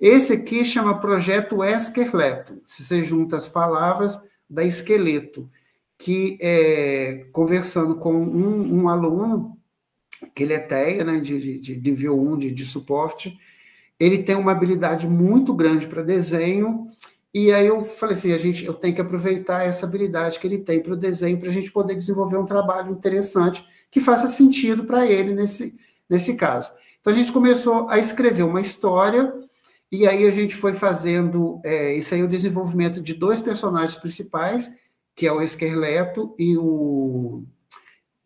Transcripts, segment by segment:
Esse aqui chama Projeto Esqueleto, se você junta as palavras da esqueleto, que conversando com um aluno, que ele é TEA, né, de nível 1 de suporte, ele tem uma habilidade muito grande para desenho, e aí eu falei assim, eu tenho que aproveitar essa habilidade que ele tem para o desenho, para a gente poder desenvolver um trabalho interessante, que faça sentido para ele nesse caso. Então, a gente começou a escrever uma história, e aí a gente foi fazendo, isso aí é o desenvolvimento de 2 personagens principais, que é o Esqueleto e o...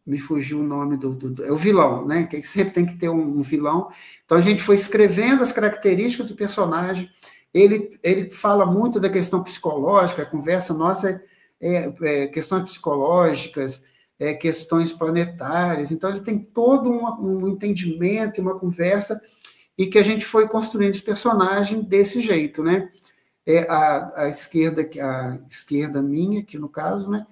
Me fugiu o nome é o vilão, né? Que sempre tem que ter um vilão. Então, a gente foi escrevendo as características do personagem. Ele fala muito da questão psicológica, a conversa nossa questões psicológicas, questões planetárias. Então, ele tem todo um entendimento, uma conversa, e que a gente foi construindo esse personagem desse jeito, né? A esquerda minha, aqui no caso, né?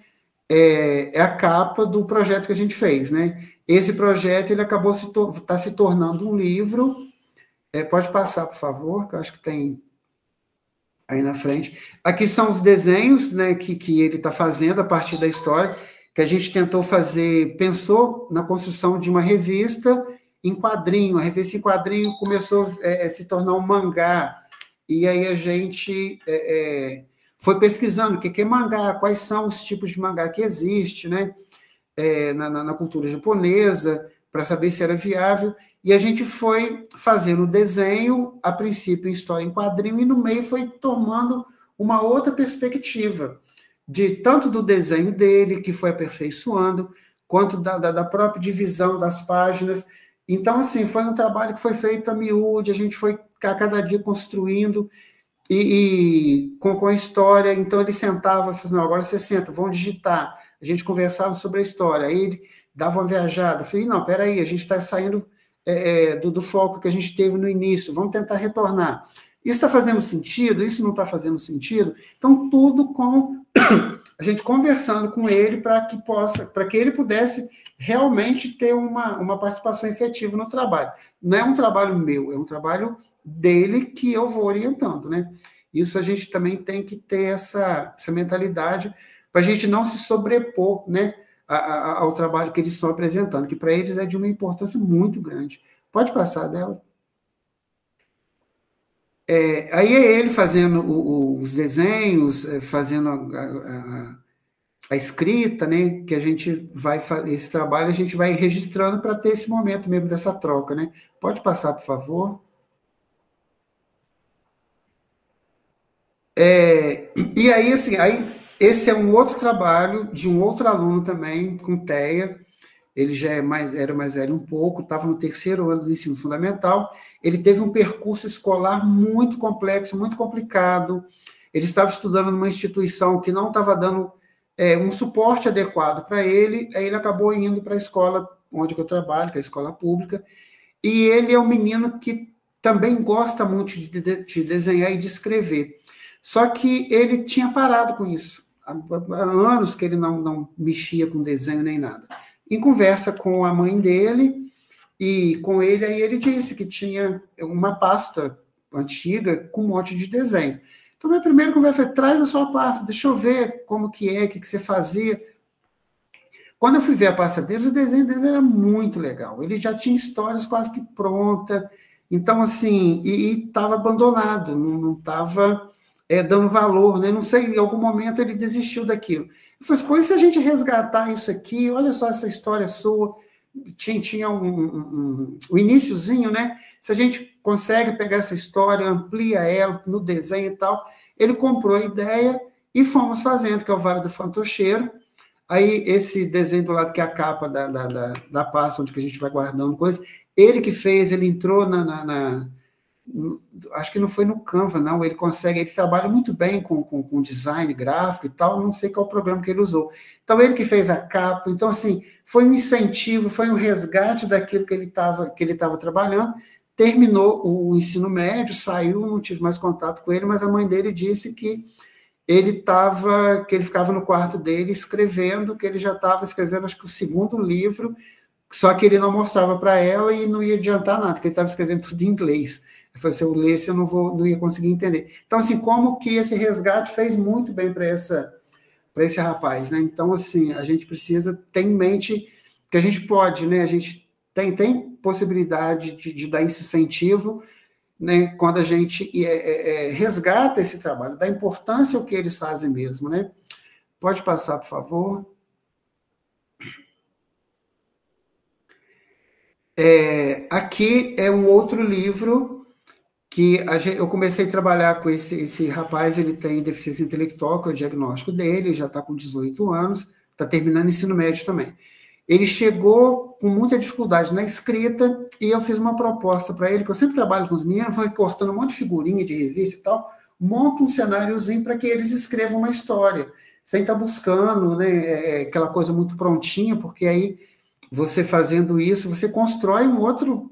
É a capa do projeto que a gente fez, né? Esse projeto, ele acabou se tornando um livro. Pode passar, por favor, que eu acho que tem aí na frente. Aqui são os desenhos, né, que ele está fazendo a partir da história, que a gente tentou fazer, pensou na construção de uma revista em quadrinho. A revista em quadrinho começou a se tornar um mangá, e aí a gente foi pesquisando o que é mangá, quais são os tipos de mangá que existe, né, na cultura japonesa, para saber se era viável, e a gente foi fazendo o desenho, a princípio em história em quadrinho, e no meio foi tomando uma outra perspectiva, tanto do desenho dele, que foi aperfeiçoando, quanto da própria divisão das páginas. Então, assim, foi um trabalho que foi feito a miúde, a gente foi a cada dia construindo, e com a história. Então, ele sentava e falava, não, agora você senta, vamos digitar. A gente conversava sobre a história, aí ele dava uma viajada. Eu falei, não, peraí, a gente está saindo do foco que a gente teve no início, vamos tentar retornar. Isso está fazendo sentido? Isso não está fazendo sentido? Então, tudo com a gente conversando com ele para que ele pudesse realmente ter uma participação efetiva no trabalho. Não é um trabalho meu, é um trabalho dele que eu vou orientando, né? Isso a gente também tem que ter essa mentalidade para a gente não se sobrepor, né, ao trabalho que eles estão apresentando, que para eles é de uma importância muito grande. Pode passar, Débora. Aí é ele fazendo os desenhos, fazendo a escrita, né, que a gente vai esse trabalho a gente vai registrando para ter esse momento mesmo dessa troca, né? Pode passar, por favor. E aí, assim, esse é um outro trabalho de um outro aluno também, com TEA. Ele já era mais velho um pouco, estava no 3º ano do ensino fundamental. Ele teve um percurso escolar muito complexo, muito complicado. Ele estava estudando numa instituição que não estava dando um suporte adequado para ele, aí ele acabou indo para a escola onde eu trabalho, que é a escola pública, e ele é um menino que também gosta muito de desenhar e de escrever. Só que ele tinha parado com isso. Há anos que ele não mexia com desenho nem nada. Em conversa com a mãe dele e com ele, aí ele disse que tinha uma pasta antiga com um monte de desenho. Então, minha primeira conversa foi, traz a sua pasta, deixa eu ver como que é, o que você fazia. Quando eu fui ver a pasta deles, o desenho deles era muito legal. Ele já tinha histórias quase que pronta. Então, assim, e estava abandonado, não estava dando valor, né? Não sei, em algum momento ele desistiu daquilo. Eu falei, pois se a gente resgatar isso aqui, olha só essa história sua, tinha um iniciozinho, né? Se a gente consegue pegar essa história, amplia ela no desenho e tal, ele comprou a ideia e fomos fazendo, que é o Vale do Fantocheiro. Aí, esse desenho do lado, que é a capa da pasta, onde que a gente vai guardando coisas, ele que fez, ele entrou acho que não foi no Canva, não, ele trabalha muito bem com design gráfico e tal, não sei qual programa que ele usou. Então, ele que fez a capa, então, assim, foi um incentivo, foi um resgate daquilo que ele estava trabalhando, terminou o ensino médio, saiu, não tive mais contato com ele, mas a mãe dele disse que ele ficava no quarto dele escrevendo, que ele já estava escrevendo, acho que o 2º livro, só que ele não mostrava para ela e não ia adiantar nada, porque ele estava escrevendo tudo em inglês. Eu falei, se eu lesse, eu não ia conseguir entender. Então, assim, como que esse resgate fez muito bem para esse rapaz, né? Então, assim, a gente precisa ter em mente que a gente pode, né? A gente tem possibilidade de dar esse incentivo, né? Quando a gente resgata esse trabalho, dá importância ao que eles fazem mesmo, né? Pode passar, por favor. Aqui é um outro livro que eu comecei a trabalhar com esse rapaz, ele tem deficiência intelectual, que é o diagnóstico dele, já está com 18 anos, está terminando ensino médio também. Ele chegou com muita dificuldade na escrita e eu fiz uma proposta para ele, que eu sempre trabalho com os meninos, vou recortando um monte de figurinha de revista e tal, monto um cenáriozinho para que eles escrevam uma história, sem estar buscando, né, aquela coisa muito prontinha, porque aí você fazendo isso, você constrói um outro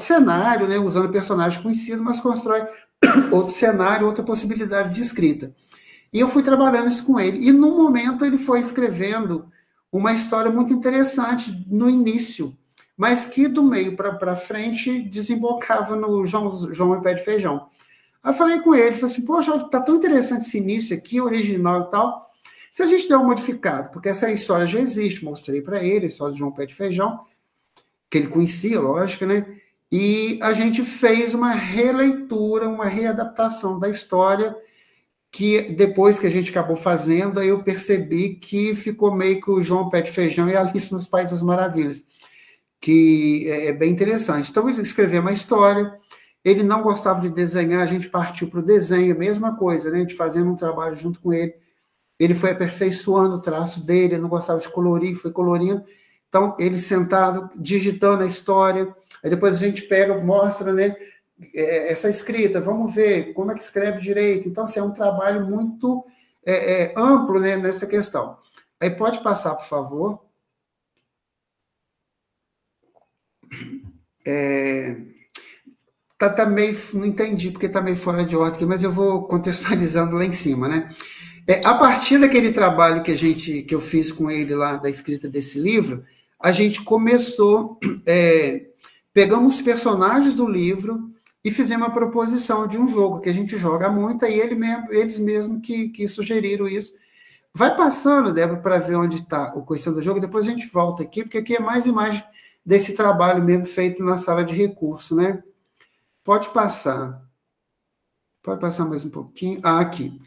cenário, né, usando personagens conhecidos, mas constrói outro cenário, outra possibilidade de escrita. E eu fui trabalhando isso com ele. E, no momento, ele foi escrevendo uma história muito interessante no início, mas que, do meio para frente, desembocava no João e Pé de Feijão. Aí eu falei com ele, falei assim, poxa, tá tão interessante esse início aqui, original e tal, se a gente der um modificado, porque essa história já existe, mostrei para ele, a história do João Pé de Feijão, que ele conhecia, lógico, né? E a gente fez uma releitura, uma readaptação da história, que depois que a gente acabou fazendo, aí eu percebi que ficou meio que o João Pé de Feijão e a Alice nos Países das Maravilhas, que é bem interessante. Então, ele escreveu uma história, ele não gostava de desenhar, a gente partiu para o desenho, mesma coisa, né? A gente fazendo um trabalho junto com ele, ele foi aperfeiçoando o traço dele, ele não gostava de colorir, foi colorindo. Então, ele sentado, digitando a história, aí depois a gente pega, mostra, né, essa escrita, vamos ver como é que escreve direito. Então, assim, é um trabalho muito amplo, né, nessa questão. Aí pode passar, por favor. Tá meio, não entendi, porque está meio fora de ordem aqui, mas eu vou contextualizando lá em cima, né? A partir daquele trabalho que eu fiz com ele lá, da escrita desse livro, a gente começou, pegamos os personagens do livro e fizemos a proposição de um jogo, que a gente joga muito, e eles mesmos que sugeriram isso. Vai passando, Débora, para ver onde está a questão do jogo, depois a gente volta aqui, porque aqui é mais imagem desse trabalho mesmo feito na sala de recurso, né? Pode passar. Pode passar mais um pouquinho. Aqui.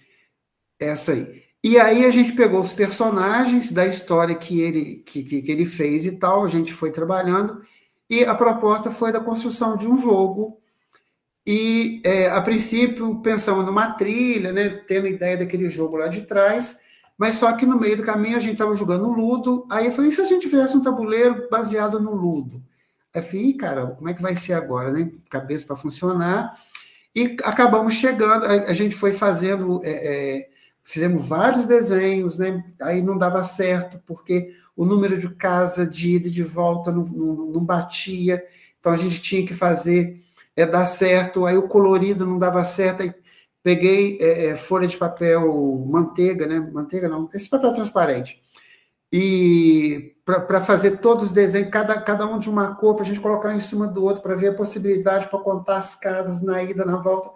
Essa aí. E aí a gente pegou os personagens da história que ele fez e tal, a gente foi trabalhando, e a proposta foi da construção de um jogo, e a princípio pensamos numa trilha, né, tendo ideia daquele jogo lá de trás, mas só que no meio do caminho a gente estava jogando Ludo, aí eu falei, e se a gente fizesse um tabuleiro baseado no Ludo? Aí eu falei, caramba, como é que vai ser agora, né? Cabeça para funcionar, e acabamos chegando, a gente foi fazendo... fizemos vários desenhos, né? Aí não dava certo, porque o número de casa de ida e de volta não batia, então a gente tinha que fazer dar certo, aí o colorido não dava certo, aí peguei folha de papel manteiga, né? Manteiga não, esse papel transparente, e para fazer todos os desenhos, cada um de uma cor, para a gente colocar um em cima do outro, para ver a possibilidade, para contar as casas na ida, na volta.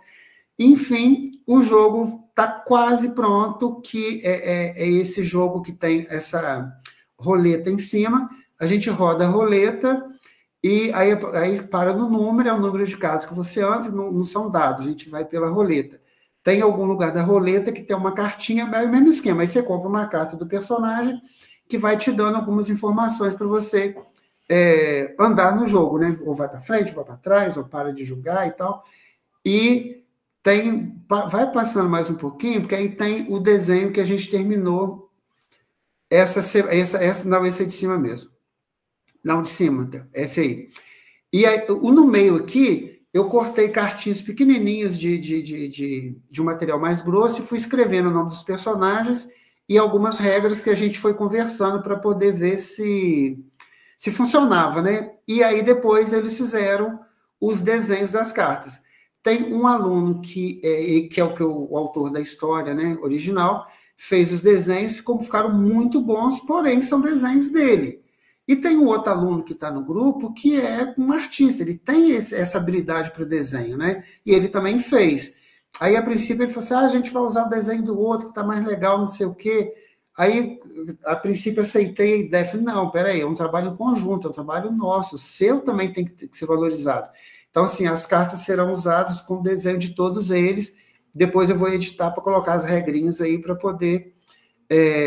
Enfim, o jogo está quase pronto, que é esse jogo que tem essa roleta em cima, a gente roda a roleta, e aí para no número, é o número de casas que você anda, não são dados, a gente vai pela roleta. Tem algum lugar da roleta que tem uma cartinha, é o mesmo esquema, aí você compra uma carta do personagem, que vai te dando algumas informações para você andar no jogo, né? Ou vai para frente, vai para trás, ou para de jogar e tal. E vai passando mais um pouquinho, porque aí tem o desenho que a gente terminou, essa não, esse é de cima mesmo. Não, de cima, esse aí. E aí, no meio aqui, eu cortei cartinhas pequenininhas de um material mais grosso e fui escrevendo o nome dos personagens e algumas regras que a gente foi conversando para poder ver se funcionava, né? E aí depois eles fizeram os desenhos das cartas. Tem um aluno que é o autor da história, né, original, fez os desenhos, como ficaram muito bons, porém são desenhos dele. E tem um outro aluno que está no grupo que é um artista, ele tem essa habilidade para o desenho, né? E ele também fez. Aí, a princípio, ele falou assim, a gente vai usar o desenho do outro, que está mais legal, não sei o quê. Aí, a princípio, aceitei a ideia. Falei, não, peraí, é um trabalho em conjunto, é um trabalho nosso. O seu também tem que ser valorizado. Então, assim, as cartas serão usadas com o desenho de todos eles. Depois eu vou editar para colocar as regrinhas aí para poder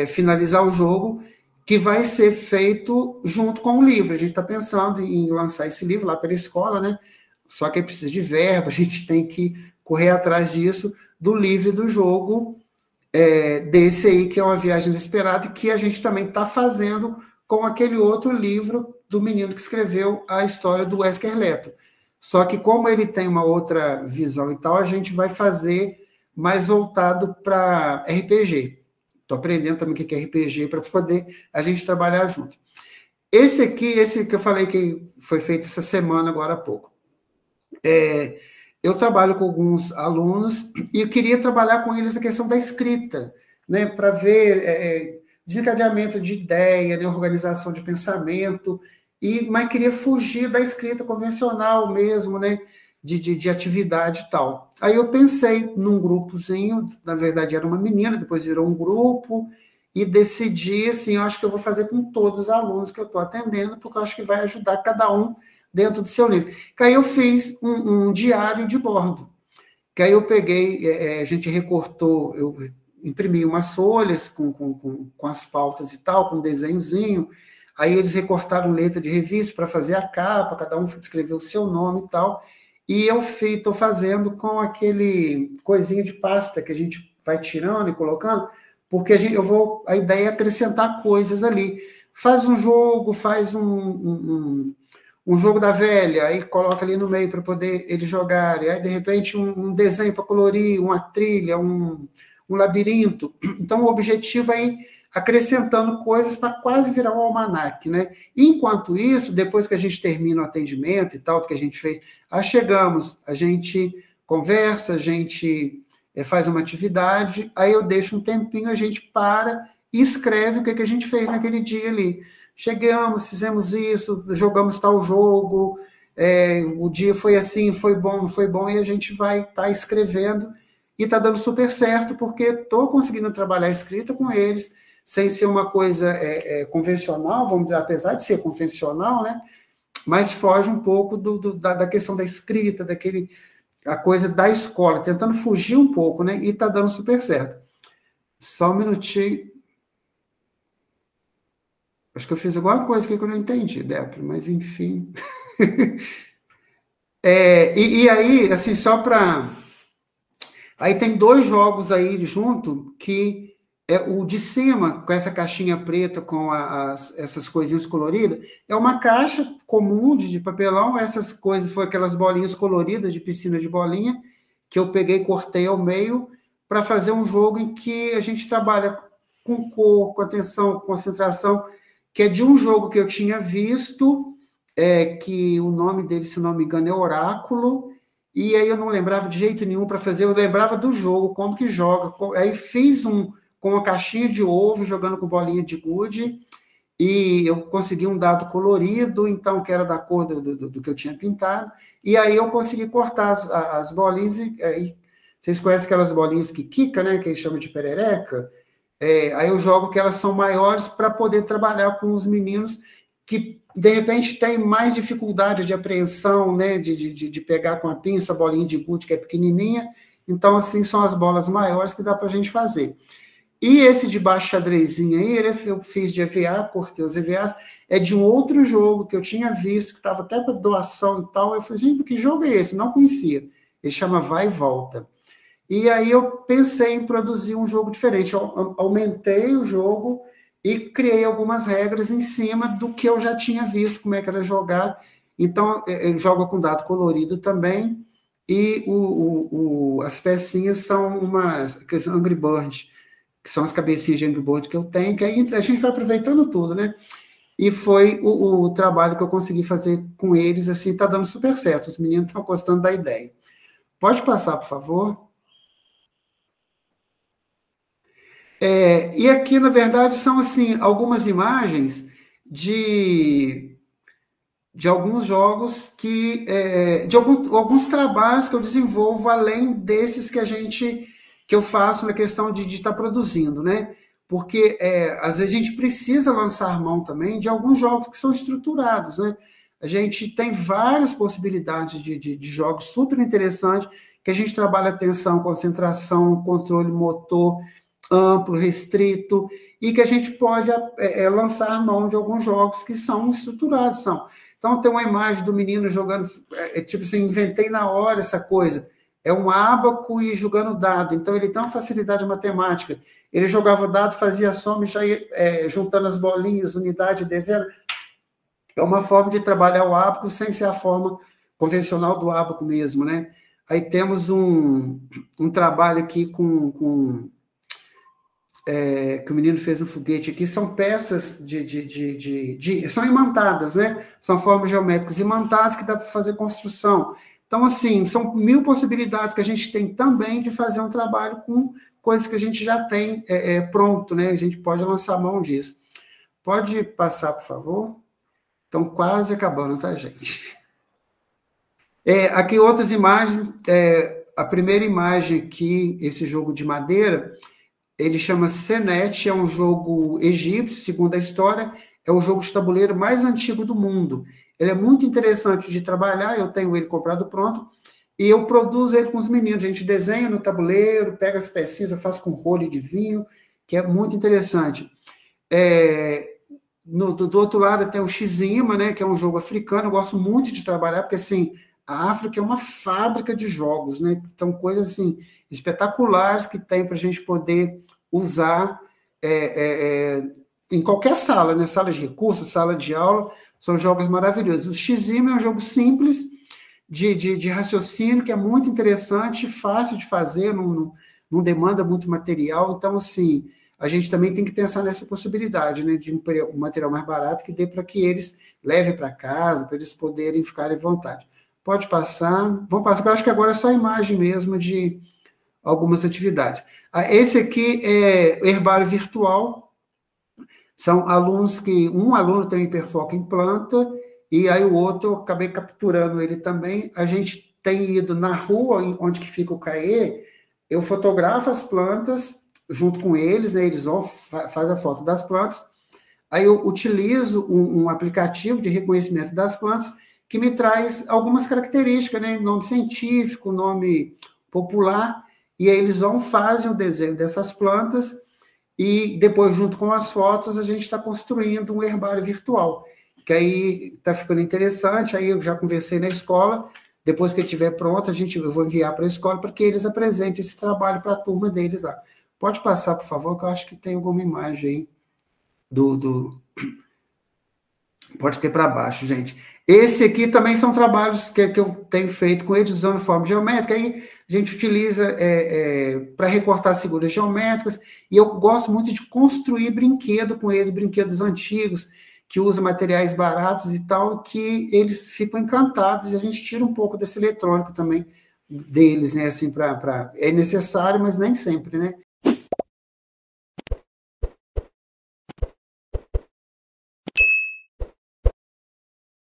finalizar o jogo, que vai ser feito junto com o livro. A gente está pensando em lançar esse livro lá pela escola, né? Só que precisa de verba, a gente tem que correr atrás disso, do livro e do jogo, desse aí, que é Uma Viagem Inesperada, que a gente também está fazendo com aquele outro livro do menino que escreveu a história do Wesker Leto. Só que como ele tem uma outra visão e tal, a gente vai fazer mais voltado para RPG. Estou aprendendo também o que é RPG para poder a gente trabalhar junto. Esse que eu falei que foi feito essa semana, agora há pouco. Eu trabalho com alguns alunos e eu queria trabalhar com eles a questão da escrita, né, para ver desencadeamento de ideia, né, organização de pensamento, mas queria fugir da escrita convencional mesmo, né, de atividade e tal. Aí eu pensei num grupozinho, na verdade era uma menina, depois virou um grupo, e decidi, assim, eu acho que eu vou fazer com todos os alunos que eu estou atendendo, porque eu acho que vai ajudar cada um dentro do seu livro. Que aí eu fiz um diário de bordo, que aí eu peguei, a gente recortou, eu imprimi umas folhas com as pautas e tal, com um desenhozinho, aí eles recortaram letra de revista para fazer a capa, cada um escreveu o seu nome e tal, e eu estou fazendo com aquele coisinha de pasta que a gente vai tirando e colocando, porque a ideia é acrescentar coisas ali. Faz um jogo, faz um jogo da velha, aí coloca ali no meio para poder eles jogarem, aí de repente um desenho para colorir, uma trilha, um labirinto. Então o objetivo é ir acrescentando coisas para quase virar um almanaque, né? Enquanto isso, depois que a gente termina o atendimento e tal, do que a gente fez, chegamos, a gente conversa, a gente faz uma atividade, aí eu deixo um tempinho, a gente para e escreve o que a gente fez naquele dia ali. Chegamos, fizemos isso, jogamos tal jogo, o dia foi assim, foi bom, não foi bom, e a gente vai estar escrevendo, e está dando super certo, porque estou conseguindo trabalhar a escrita com eles, sem ser uma coisa convencional, vamos dizer, apesar de ser convencional, né? Mas foge um pouco da questão da escrita, a coisa da escola, tentando fugir um pouco, né? E está dando super certo. Só um minutinho. Acho que eu fiz alguma coisa que eu não entendi, Débora, mas enfim. E aí, assim, só para... Aí tem 2 jogos aí junto, que é o de cima, com essa caixinha preta, com essas coisinhas coloridas, é uma caixa comum de papelão, essas coisas foram aquelas bolinhas coloridas de piscina de bolinha, que eu peguei e cortei ao meio, para fazer um jogo em que a gente trabalha com cor, com atenção, com concentração, que é de um jogo que eu tinha visto, que o nome dele, se não me engano, é Oráculo, e aí eu não lembrava de jeito nenhum para fazer, eu lembrava do jogo, como que joga, aí fiz com uma caixinha de ovo, jogando com bolinha de gude, e eu consegui um dado colorido, então, que era da cor do que eu tinha pintado, e aí eu consegui cortar as bolinhas, e vocês conhecem aquelas bolinhas que quica, né, que eles chamam de perereca? Aí eu jogo que elas são maiores para poder trabalhar com os meninos que, de repente, têm mais dificuldade de apreensão, né, de pegar com a pinça a bolinha de gude, que é pequenininha. Então, assim, são as bolas maiores que dá para a gente fazer. E esse de baixo xadrezinho aí, eu fiz de EVA, cortei os EVAs, é de um outro jogo que eu tinha visto, que estava até para doação e tal. Eu falei, gente, que jogo é esse? Não conhecia. Ele chama Vai e Volta. E aí eu pensei em produzir um jogo diferente. Eu aumentei o jogo e criei algumas regras em cima do que eu já tinha visto, como é que era jogar. Então, eu jogo com dado colorido também, e as pecinhas são que são Angry Bird, que são as cabecinhas de Angry Bird que eu tenho, que aí a gente vai aproveitando tudo, né? E foi o trabalho que eu consegui fazer com eles, assim, está dando super certo. Os meninos estão gostando da ideia. Pode passar, por favor? E aqui, na verdade, são assim algumas imagens de alguns jogos de alguns trabalhos que eu desenvolvo além desses que eu faço na questão de estar produzindo, né? Porque às vezes a gente precisa lançar mão também de alguns jogos que são estruturados, né? A gente tem várias possibilidades de jogos super interessantes, que a gente trabalha atenção, concentração, controle motor amplo, restrito, e que a gente pode lançar mão de alguns jogos que são estruturados, são. Então, tem uma imagem do menino jogando, tipo assim, inventei na hora essa coisa. É um ábaco e jogando dado. Então, ele tem uma facilidade matemática. Ele jogava dado, fazia soma e já ia juntando as bolinhas, unidade, dezena. É uma forma de trabalhar o ábaco sem ser a forma convencional do ábaco mesmo, né? Aí temos um trabalho aqui que o menino fez um foguete aqui, são peças são imantadas, né? São formas geométricas imantadas que dá para fazer construção. Então, assim, são 1000 possibilidades que a gente tem também de fazer um trabalho com coisas que a gente já tem pronto, né? A gente pode lançar mão disso. Pode passar, por favor? Estão quase acabando, tá, gente? Aqui outras imagens. A primeira imagem aqui, esse jogo de madeira, ele chama Senet, é um jogo egípcio, segundo a história, é o jogo de tabuleiro mais antigo do mundo. Ele é muito interessante de trabalhar, eu tenho ele comprado pronto, e eu produzo ele com os meninos. A gente desenha no tabuleiro, pega as pecinhas, eu faço com rolha de vinho, que é muito interessante. Do outro lado tem o Xima, né, que é um jogo africano, eu gosto muito de trabalhar, porque assim, a África é uma fábrica de jogos, né? Então, coisas assim, espetaculares que tem para a gente poder usar em qualquer sala, né? Sala de recursos, sala de aula, são jogos maravilhosos. O Xima é um jogo simples de raciocínio, que é muito interessante, fácil de fazer, não demanda muito material. Então, assim, a gente também tem que pensar nessa possibilidade, né? De um material mais barato que dê para que eles levem para casa, para eles poderem ficar à vontade. Pode passar. Vamos passar, eu acho que agora é só a imagem mesmo de algumas atividades. Esse aqui é herbário virtual. São alunos um aluno tem um hiperfoco em planta, e aí o outro, eu acabei capturando ele também. A gente tem ido na rua, onde que fica o CAE, eu fotografo as plantas junto com eles, né? Eles vão, faz a foto das plantas, aí eu utilizo um aplicativo de reconhecimento das plantas, que me traz algumas características, né? Nome científico, nome popular, e aí eles fazem o desenho dessas plantas, e depois, junto com as fotos, a gente está construindo um herbário virtual, que aí está ficando interessante. Aí eu já conversei na escola, depois que ele estiver pronto, eu vou enviar para a escola para que eles apresentem esse trabalho para a turma deles lá. Pode passar, por favor, que eu acho que tem alguma imagem aí Pode ter para baixo, gente. Esse aqui também são trabalhos que eu tenho feito com eles, usando forma geométrica. Aí a gente utiliza para recortar figuras geométricas. E eu gosto muito de construir brinquedo com eles, brinquedos antigos, que usam materiais baratos e tal, que eles ficam encantados. E a gente tira um pouco desse eletrônico também deles, né? Assim, é necessário, mas nem sempre, né?